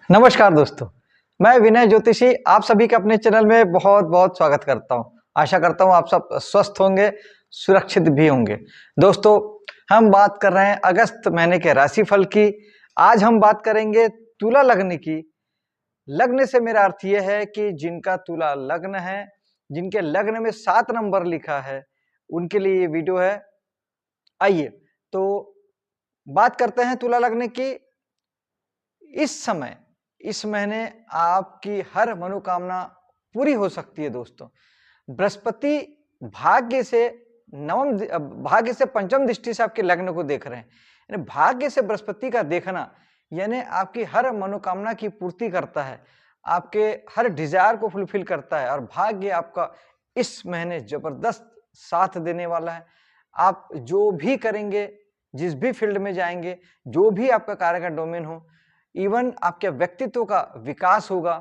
नमस्कार दोस्तों, मैं विनय ज्योतिषी आप सभी के अपने चैनल में बहुत बहुत स्वागत करता हूं। आशा करता हूं आप सब स्वस्थ होंगे, सुरक्षित भी होंगे। दोस्तों, हम बात कर रहे हैं अगस्त महीने के राशिफल की। आज हम बात करेंगे तुला लग्न की। लग्न से मेरा अर्थ यह है कि जिनका तुला लग्न है, जिनके लग्न में 7 नंबर लिखा है, उनके लिए ये वीडियो है। आइए तो बात करते हैं तुला लग्न की। इस समय, इस महीने आपकी हर मनोकामना पूरी हो सकती है दोस्तों। बृहस्पति भाग्य से भाग्य से पंचम दृष्टि से आपके लग्न को देख रहे हैं। यानी भाग्य से बृहस्पति का देखना यानी आपकी हर मनोकामना की पूर्ति करता है, आपके हर डिजायर को फुलफिल करता है और भाग्य आपका इस महीने जबरदस्त साथ देने वाला है। आप जो भी करेंगे, जिस भी फील्ड में जाएंगे, जो भी आपका कार्य का डोमेन हो, इवन आपके व्यक्तित्व का विकास होगा,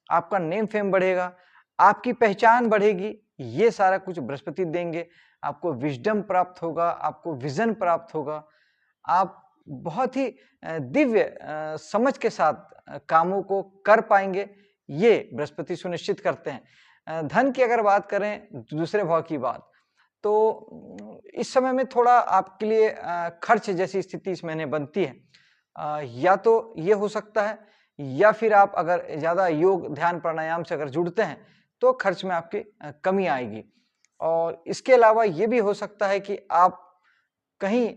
आपका नेम फेम बढ़ेगा, आपकी पहचान बढ़ेगी। ये सारा कुछ बृहस्पति देंगे। आपको विजडम प्राप्त होगा, आपको विजन प्राप्त होगा। आप बहुत ही दिव्य समझ के साथ कामों को कर पाएंगे, ये बृहस्पति सुनिश्चित करते हैं। धन की अगर बात करें, दूसरे भाव की बात, तो इस समय में थोड़ा आपके लिए खर्च जैसी स्थिति इस महीने बनती है। या तो ये हो सकता है, या फिर आप अगर ज़्यादा योग, ध्यान, प्राणायाम से अगर जुड़ते हैं, तो खर्च में आपकी कमी आएगी। और इसके अलावा ये भी हो सकता है कि आप कहीं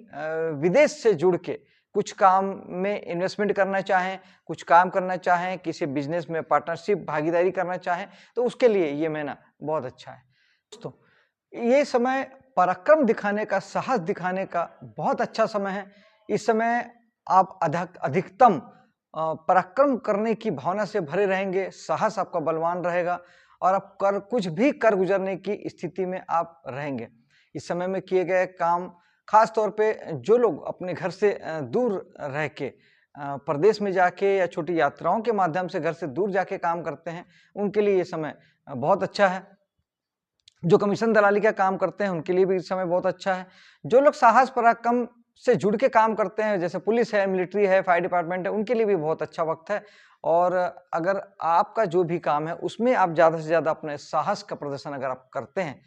विदेश से जुड़ के कुछ काम में इन्वेस्टमेंट करना चाहें, कुछ काम करना चाहें, किसी बिज़नेस में पार्टनरशिप, भागीदारी करना चाहें, तो उसके लिए ये महीना बहुत अच्छा है। दोस्तों, ये समय पराक्रम दिखाने का, साहस दिखाने का बहुत अच्छा समय है। इस समय आप अधिकतम पराक्रम करने की भावना से भरे रहेंगे, साहस आपका बलवान रहेगा और आप कुछ भी कर गुजरने की स्थिति में आप रहेंगे। इस समय में किए गए काम, खास तौर पे जो लोग अपने घर से दूर रह के प्रदेश में जाके या छोटी यात्राओं के माध्यम से घर से दूर जाके काम करते हैं, उनके लिए ये समय बहुत अच्छा है। जो कमीशन दलाली का काम करते हैं, उनके लिए भी इस समय बहुत अच्छा है। जो लोग साहस पराक्रम से जुड़ के काम करते हैं, जैसे पुलिस है, मिलिट्री है, फायर डिपार्टमेंट है, उनके लिए भी बहुत अच्छा वक्त है। और अगर आपका जो भी काम है, उसमें आप ज़्यादा से ज़्यादा अपने साहस का प्रदर्शन अगर आप करते हैं,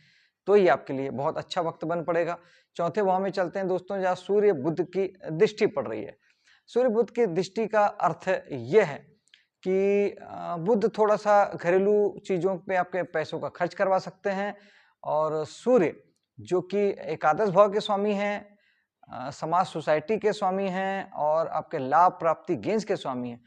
तो ये आपके लिए बहुत अच्छा वक्त बन पड़ेगा। चौथे भाव में चलते हैं दोस्तों, जहाँ सूर्य बुध की दृष्टि पड़ रही है। सूर्य बुध की दृष्टि का अर्थ ये है कि बुध थोड़ा-सा घरेलू चीज़ों पे आपके पैसों का खर्च करवा सकते हैं। और सूर्य जो कि एकादश भाव के स्वामी हैं, समाज सोसाइटी के स्वामी हैं और आपके लाभ प्राप्ति गेंस के स्वामी हैं।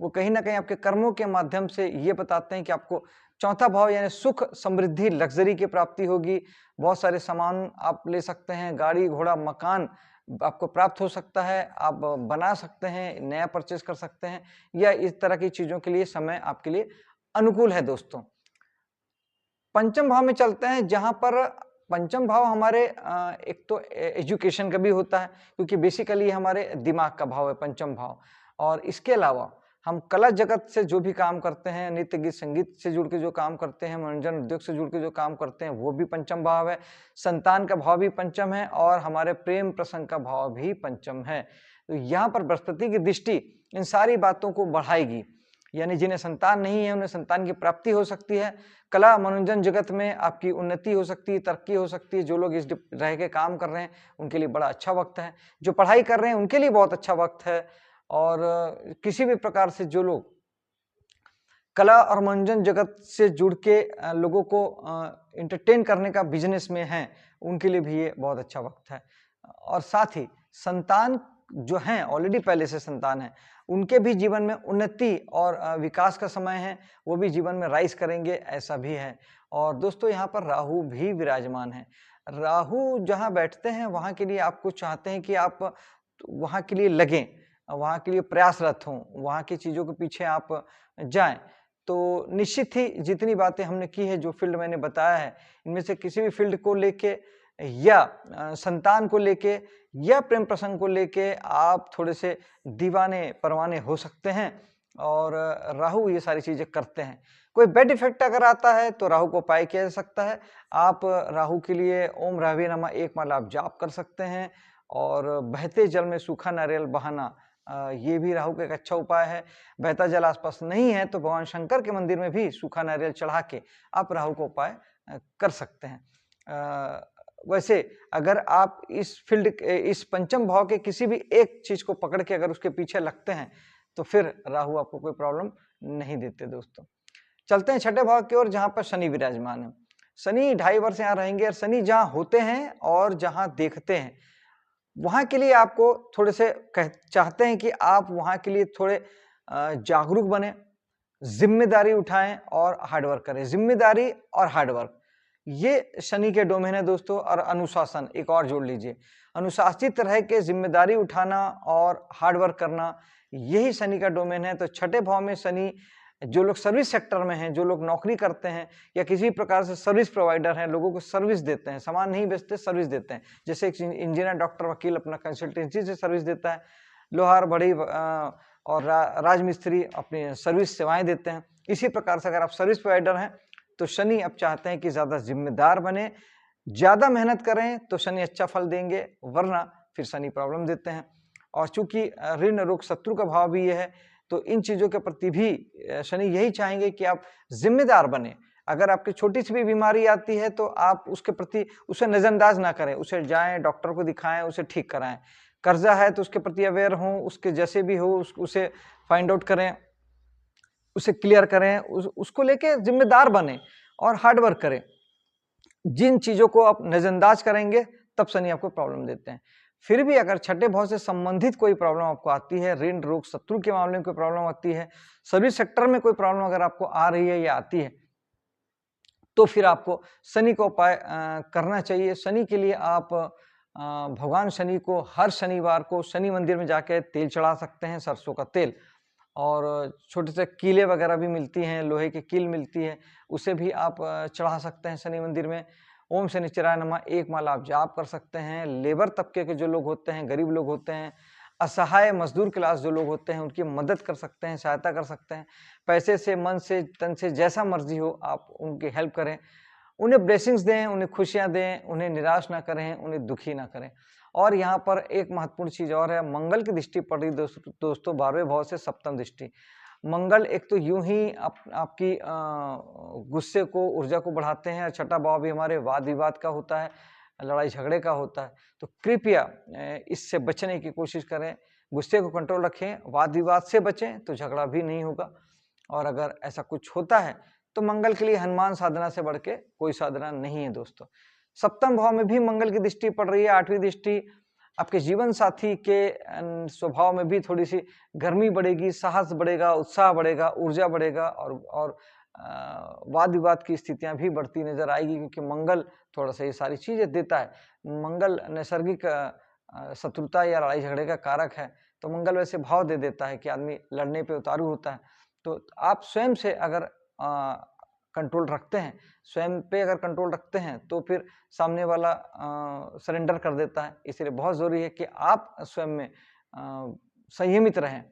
वो कहीं न कहीं आपके कर्मों के माध्यम से ये बताते हैं कि आपको चौथा भाव यानी सुख, समृद्धि, लग्ज़री की प्राप्ति होगी। बहुत सारे सामान आप ले सकते हैं, गाड़ी, घोड़ा, मकान आपको प्राप्त हो सकता है, आप बना सकते हैं, नया परचेज़ कर सकते हैं, या इस तरह की चीज़ों के लिए समय आपके लिए अनुकूल है दोस्तों। पंचम भाव में चलते हैं, जहाँ पर पंचम भाव हमारे एक तो एजुकेशन का भी होता है, क्योंकि बेसिकली हमारे दिमाग का भाव है पंचम भाव। और इसके अलावा हम कला जगत से जो भी काम करते हैं, नृत्य, गीत, संगीत से जुड़ के जो काम करते हैं, मनोरंजन उद्योग से जुड़ के जो काम करते हैं, वो भी पंचम भाव है। संतान का भाव भी पंचम है और हमारे प्रेम प्रसंग का भाव भी पंचम है। तो यहाँ पर बृहस्पति की दृष्टि इन सारी बातों को बढ़ाएगी। यानी जिन्हें संतान नहीं है, उन्हें संतान की प्राप्ति हो सकती है। कला मनोरंजन जगत में आपकी उन्नति हो सकती है, तरक्की हो सकती है। जो लोग इस रह के काम कर रहे हैं, उनके लिए बड़ा अच्छा वक्त है। जो पढ़ाई कर रहे हैं, उनके लिए बहुत अच्छा वक्त है। और किसी भी प्रकार से जो लोग कला और मनोरंजन जगत से जुड़ के लोगों को एंटरटेन करने का बिजनेस में हैं, उनके लिए भी ये बहुत अच्छा वक्त है। और साथ ही संतान जो हैं, ऑलरेडी पहले से संतान है, उनके भी जीवन में उन्नति और विकास का समय है। वो भी जीवन में राइज करेंगे, ऐसा भी है। और दोस्तों, यहाँ पर राहु भी विराजमान है। राहु जहाँ बैठते हैं, वहाँ के लिए आपको चाहते हैं कि आप वहाँ के लिए लगें, वहाँ के लिए प्रयासरत हों, वहाँ की चीज़ों के पीछे आप जाएं। तो निश्चित ही जितनी बातें हमने की है, जो फील्ड मैंने बताया है, इनमें से किसी भी फील्ड को लेके या संतान को लेके या प्रेम प्रसंग को लेके आप थोड़े से दीवाने परवाने हो सकते हैं। और राहु ये सारी चीजें करते हैं। कोई बैड इफेक्ट अगर आता है तो राहु को उपाय किया जा सकता है। आप राहु के लिए ओम राहवे नमः 1 माला आप जाप कर सकते हैं। और बहते जल में सूखा नारियल बहाना ये भी राहु का एक अच्छा उपाय है। बहता जल आसपास नहीं है तो भगवान शंकर के मंदिर में भी सूखा नारियल चढ़ा के आप राहु का उपाय कर सकते हैं। वैसे अगर आप इस पंचम भाव के किसी भी एक चीज को पकड़ के अगर उसके पीछे लगते हैं तो फिर राहु आपको कोई प्रॉब्लम नहीं देते दोस्तों। चलते हैं छठे भाव की ओर, जहां पर शनि विराजमान है। शनि 2.5 वर्ष यहाँ रहेंगे और शनि जहां होते हैं और जहां देखते हैं वहां के लिए आपको थोड़े से चाहते हैं कि आप वहां के लिए थोड़े जागरूक बने, जिम्मेदारी उठाएं और हार्डवर्क करें। जिम्मेदारी और हार्डवर्क ये शनि के डोमेन है दोस्तों। और अनुशासन एक और जोड़ लीजिए, अनुशासित रह के जिम्मेदारी उठाना और हार्डवर्क करना, यही शनि का डोमेन है। तो छठे भाव में शनि, जो लोग सर्विस सेक्टर में हैं, जो लोग नौकरी करते हैं या किसी प्रकार से सर्विस प्रोवाइडर हैं, लोगों को सर्विस देते हैं, सामान नहीं बेचते सर्विस देते हैं, जैसे एक इंजीनियर, डॉक्टर, वकील अपना कंसल्टेंसी से सर्विस देता है, लोहार, बढ़ई और राजमिस्त्री अपनी सर्विस सेवाएं देते हैं। इसी प्रकार से अगर आप सर्विस प्रोवाइडर हैं तो शनि अब चाहते हैं कि ज्यादा जिम्मेदार बने, ज्यादा मेहनत करें तो शनि अच्छा फल देंगे, वरना फिर शनि प्रॉब्लम देते हैं। और चूंकि ऋण रोग शत्रु का भाव भी ये है तो इन चीजों के प्रति भी शनि यही चाहेंगे कि आप जिम्मेदार बने। अगर आपकी छोटी सी भी बीमारी आती है तो आप उसके प्रति उसे नजरअंदाज ना करें, उसे जाएं, डॉक्टर को दिखाएं, उसे ठीक कराएं। कर्जा है तो उसके प्रति अवेयर हों, उसके जैसे भी हो उसे फाइंड आउट करें, उसे क्लियर करें, उसको लेके जिम्मेदार बने और हार्डवर्क करें। जिन चीजों को आप नजरअंदाज करेंगे तब शनि आपको प्रॉब्लम देते हैं। फिर भी अगर छठे भाव से संबंधित कोई प्रॉब्लम आपको आती है, ऋण रोग शत्रु के मामले में कोई प्रॉब्लम आती है, सर्विस सेक्टर में कोई प्रॉब्लम अगर आपको आ रही है या आती है, तो फिर आपको शनि का उपाय करना चाहिए। शनि के लिए आप भगवान शनि को हर शनिवार को शनि मंदिर में जाके तेल चढ़ा सकते हैं, सरसों का तेल, और छोटे से कीले वगैरह भी मिलती हैं, लोहे की कील मिलती है, उसे भी आप चढ़ा सकते हैं शनि मंदिर में। ओम शनिश्चराय नमः एक माला आप जाप कर सकते हैं। लेबर तबके के जो लोग होते हैं, गरीब लोग होते हैं, असहाय मजदूर क्लास जो लोग होते हैं, उनकी मदद कर सकते हैं, सहायता कर सकते हैं। पैसे से, मन से, तन से, जैसा मर्जी हो आप उनकी हेल्प करें, उन्हें ब्लेसिंग्स दें, उन्हें खुशियां दें, उन्हें निराश ना करें, उन्हें दुखी ना करें। और यहाँ पर एक महत्वपूर्ण चीज और है, मंगल की दृष्टि पड़ रही दोस्तों 12वें भाव से सप्तम दृष्टि। मंगल एक तो यूं ही आपकी गुस्से को, ऊर्जा को बढ़ाते हैं, और छठा भाव भी हमारे वाद विवाद का होता है, लड़ाई झगड़े का होता है। तो कृपया इससे बचने की कोशिश करें, गुस्से को कंट्रोल रखें, वाद विवाद से बचें तो झगड़ा भी नहीं होगा। और अगर ऐसा कुछ होता है तो मंगल के लिए हनुमान साधना से बढ़ के कोई साधना नहीं है दोस्तों। सप्तम भाव में भी मंगल की दृष्टि पड़ रही है, 8वीं दृष्टि। आपके जीवन साथी के स्वभाव में भी थोड़ी सी गर्मी बढ़ेगी, साहस बढ़ेगा, उत्साह बढ़ेगा, ऊर्जा बढ़ेगा, और वाद विवाद की स्थितियां भी बढ़ती नजर आएगी, क्योंकि मंगल थोड़ा सा ये सारी चीजें देता है। मंगल नैसर्गिक शत्रुता या लड़ाई झगड़े का कारक है, तो मंगल वैसे भाव दे देता है कि आदमी लड़ने पे उतारू होता है। तो आप स्वयं से अगर कंट्रोल रखते हैं, स्वयं पे अगर कंट्रोल रखते हैं तो फिर सामने वाला सरेंडर कर देता है। इसलिए बहुत जरूरी है कि आप स्वयं में संयमित रहें।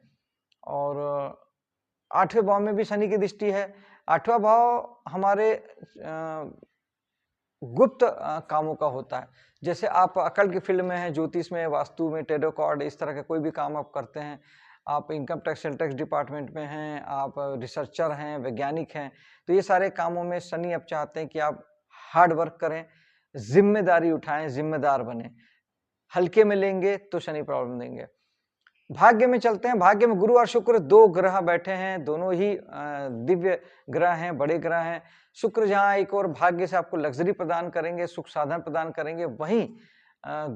और 8वें भाव में भी शनि की दृष्टि है। 8वां भाव हमारे गुप्त कामों का होता है। जैसे आप अकल के फील्ड में हैं, ज्योतिष में, वास्तु में, टेरो कार्ड, इस तरह के कोई भी काम आप करते हैं, आप income tax, sale tax department में हैं, आप रिसर्चर हैं, वैज्ञानिक हैं, तो ये सारे कामों में शनि अब चाहते हैं कि आप हार्ड वर्क करें, जिम्मेदारी उठाएं, जिम्मेदार बने। हल्के में लेंगे तो शनि प्रॉब्लम देंगे। भाग्य में चलते हैं। भाग्य में गुरु और शुक्र 2 ग्रह बैठे हैं, दोनों ही दिव्य ग्रह हैं, बड़े ग्रह हैं। शुक्र जहां एक और भाग्य से आपको लग्जरी प्रदान करेंगे, सुख साधन प्रदान करेंगे, वहीं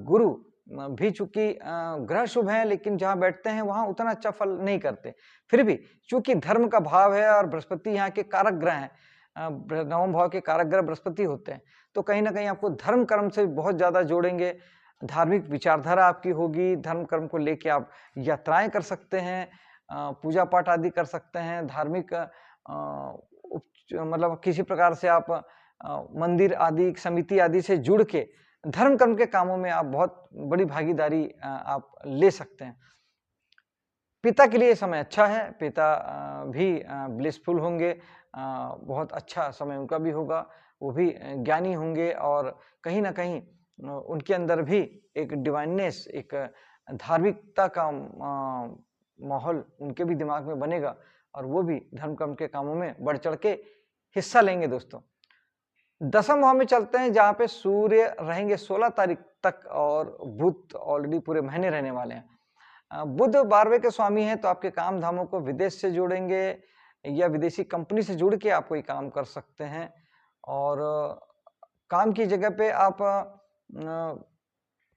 गुरु भी चूंकि ग्रह शुभ है, लेकिन जहां बैठते हैं वहां उतना अच्छा फल नहीं करते। फिर भी चूंकि धर्म का भाव है और बृहस्पति यहाँ के कारक ग्रह हैं, नवम भाव के कारक ग्रह बृहस्पति होते हैं, तो कहीं ना कहीं आपको धर्म कर्म से बहुत ज्यादा जोड़ेंगे। धार्मिक विचारधारा आपकी होगी, धर्म कर्म को लेके आप यात्राएं कर सकते हैं, पूजा पाठ आदि कर सकते हैं, धार्मिक मतलब किसी प्रकार से आप मंदिर आदि, समिति आदि से जुड़ के धर्म कर्म के कामों में आप बहुत बड़ी भागीदारी आप ले सकते हैं। पिता के लिए समय अच्छा है, पिता भी ब्लिसफुल होंगे, बहुत अच्छा समय उनका भी होगा, वो भी ज्ञानी होंगे, और कहीं ना कहीं उनके अंदर भी एक डिवाइननेस, एक धार्मिकता का माहौल उनके भी दिमाग में बनेगा और वो भी धर्म कर्म के कामों में बढ़ चढ़ के हिस्सा लेंगे दोस्तों। दसम भाव में चलते हैं जहां पे सूर्य रहेंगे 16 तारीख तक और बुध ऑलरेडी पूरे महीने रहने वाले हैं। बुध 12वें के स्वामी हैं तो आपके काम धामों को विदेश से जोड़ेंगे या विदेशी कंपनी से जुड़ के आप कोई काम कर सकते हैं और काम की जगह पे आप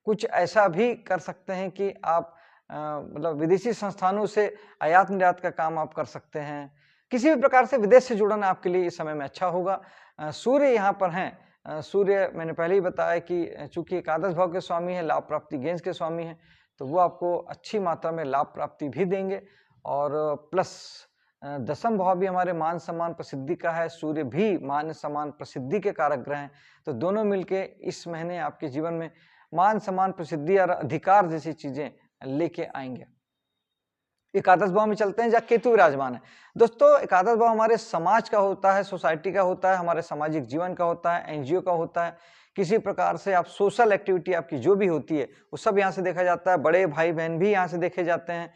कुछ ऐसा भी कर सकते हैं कि आप मतलब विदेशी संस्थानों से आयात निर्यात का काम आप कर सकते हैं। किसी भी प्रकार से विदेश से जुड़ना आपके लिए इस समय में अच्छा होगा। सूर्य यहाँ पर हैं। सूर्य मैंने पहले ही बताया कि चूंकि एकादश भाव के स्वामी है, लाभ प्राप्ति गेंस के स्वामी हैं, तो वो आपको अच्छी मात्रा में लाभ प्राप्ति भी देंगे और प्लस दसम भाव भी हमारे मान सम्मान प्रसिद्धि का है। सूर्य भी मान सम्मान प्रसिद्धि के कारक ग्रह हैं, तो दोनों मिलके इस महीने आपके जीवन में मान सम्मान प्रसिद्धि और अधिकार जैसी चीजें लेके आएंगे। एकादश भाव में चलते हैं जहाँ केतु विराजमान है। दोस्तों एकादश भाव हमारे समाज का होता है, सोसाइटी का होता है, हमारे सामाजिक जीवन का होता है, एनजीओ का होता है। किसी प्रकार से आप सोशल एक्टिविटी आपकी जो भी होती है वो सब यहाँ से देखा जाता है। बड़े भाई बहन भी यहाँ से देखे जाते हैं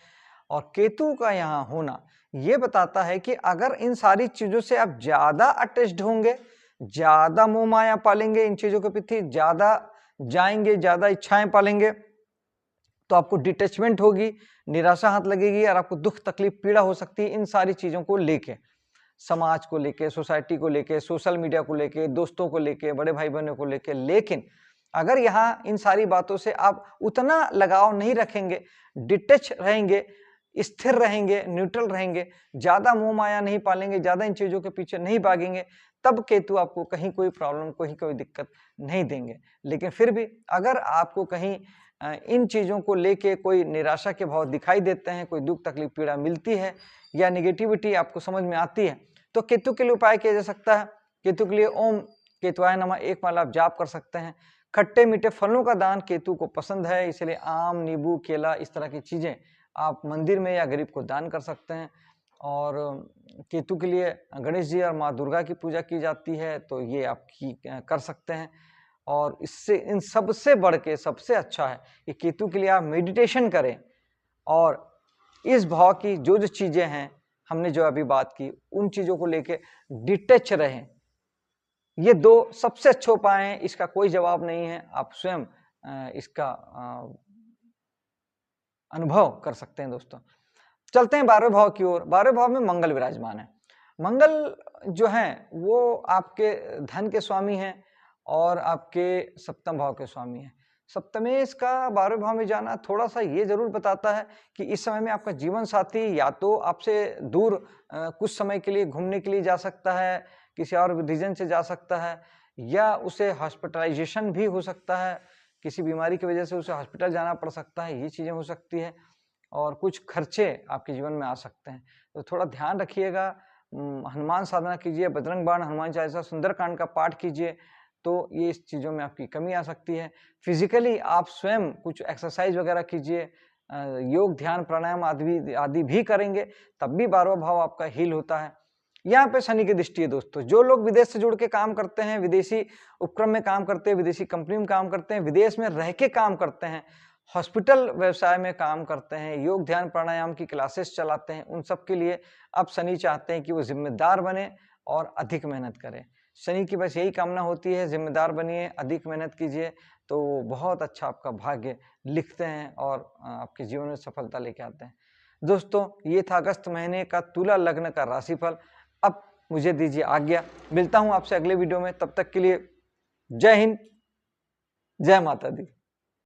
और केतु का यहाँ होना ये बताता है कि अगर इन सारी चीजों से आप ज्यादा अटैच्ड होंगे, ज्यादा मोह माया पालेंगे, इन चीजों के प्रति ज्यादा जाएंगे, ज्यादा इच्छाएं पालेंगे, तो आपको डिटैचमेंट होगी, निराशा हाथ लगेगी और आपको दुख तकलीफ पीड़ा हो सकती है इन सारी चीजों को लेके, समाज को लेके, सोसाइटी को लेके, सोशल मीडिया को लेके, दोस्तों को लेके, बड़े भाई बहनों को लेके। लेकिन अगर यहाँ इन सारी बातों से आप उतना लगाव नहीं रखेंगे, डिटैच रहेंगे, स्थिर रहेंगे, न्यूट्रल रहेंगे, ज्यादा मोह माया नहीं पालेंगे, ज्यादा इन चीजों के पीछे नहीं भागेंगे, तब केतु आपको कहीं कोई प्रॉब्लम, कोई दिक्कत नहीं देंगे। लेकिन फिर भी अगर आपको कहीं इन चीजों को लेके कोई निराशा के भाव दिखाई देते हैं, कोई दुख तकलीफ पीड़ा मिलती है या निगेटिविटी आपको समझ में आती है, तो केतु के लिए उपाय किया जा सकता है। केतु के लिए ओम केतुआय नमः एक माला आप जाप कर सकते हैं। खट्टे मीठे फलों का दान केतु को पसंद है, इसलिए आम, नींबू, केला इस तरह की चीजें आप मंदिर में या गरीब को दान कर सकते हैं। और केतु के लिए गणेश जी और माँ दुर्गा की पूजा की जाती है, तो ये आप कर सकते हैं। और इससे इन सबसे बढ़ के सबसे अच्छा है कि केतु के लिए आप मेडिटेशन करें और इस भाव की जो जो चीजें हैं हमने जो अभी बात की उन चीजों को लेके डिटैच रहें। ये दो सबसे अच्छे उपाय हैं, इसका कोई जवाब नहीं है, आप स्वयं इसका अनुभव कर सकते हैं। दोस्तों चलते हैं 12वें भाव की ओर। 12वें भाव में मंगल विराजमान है। मंगल जो है वो आपके धन के स्वामी हैं और आपके सप्तम भाव के स्वामी हैं। सप्तमेश का 12वें भाव में जाना थोड़ा सा ये जरूर बताता है कि इस समय में आपका जीवन साथी या तो आपसे दूर कुछ समय के लिए घूमने के लिए जा सकता है, किसी और रीजन से जा सकता है, या उसे हॉस्पिटलाइजेशन भी हो सकता है, किसी बीमारी की वजह से उसे हॉस्पिटल जाना पड़ सकता है, ये चीजें हो सकती है और कुछ खर्चे आपके जीवन में आ सकते हैं। तो थोड़ा ध्यान रखिएगा, हनुमान साधना कीजिए, बजरंग बाण, हनुमान चालीसा, सुंदरकांड का पाठ कीजिए, तो ये इस चीज़ों में आपकी कमी आ सकती है। फिजिकली आप स्वयं कुछ एक्सरसाइज वगैरह कीजिए, योग ध्यान प्राणायाम आदि भी करेंगे, तब भी 12वां भाव आपका हील होता है। यहाँ पे शनि की दृष्टि है। दोस्तों जो लोग विदेश से जुड़ के काम करते हैं, विदेशी उपक्रम में काम करते हैं, विदेशी कंपनी में काम करते हैं, विदेश में रह के काम करते हैं, हॉस्पिटल व्यवसाय में काम करते हैं, योग ध्यान प्राणायाम की क्लासेस चलाते हैं, उन सब के लिए अब शनि चाहते हैं कि वो जिम्मेदार बने और अधिक मेहनत करें। शनि की बस यही कामना होती है, जिम्मेदार बनिए, अधिक मेहनत कीजिए, तो बहुत अच्छा आपका भाग्य लिखते हैं और आपके जीवन में सफलता लेके आते हैं। दोस्तों ये था अगस्त महीने का तुला लग्न का राशिफल। अब मुझे दीजिए आज्ञा, मिलता हूं आपसे अगले वीडियो में, तब तक के लिए जय हिंद, जय माता दी।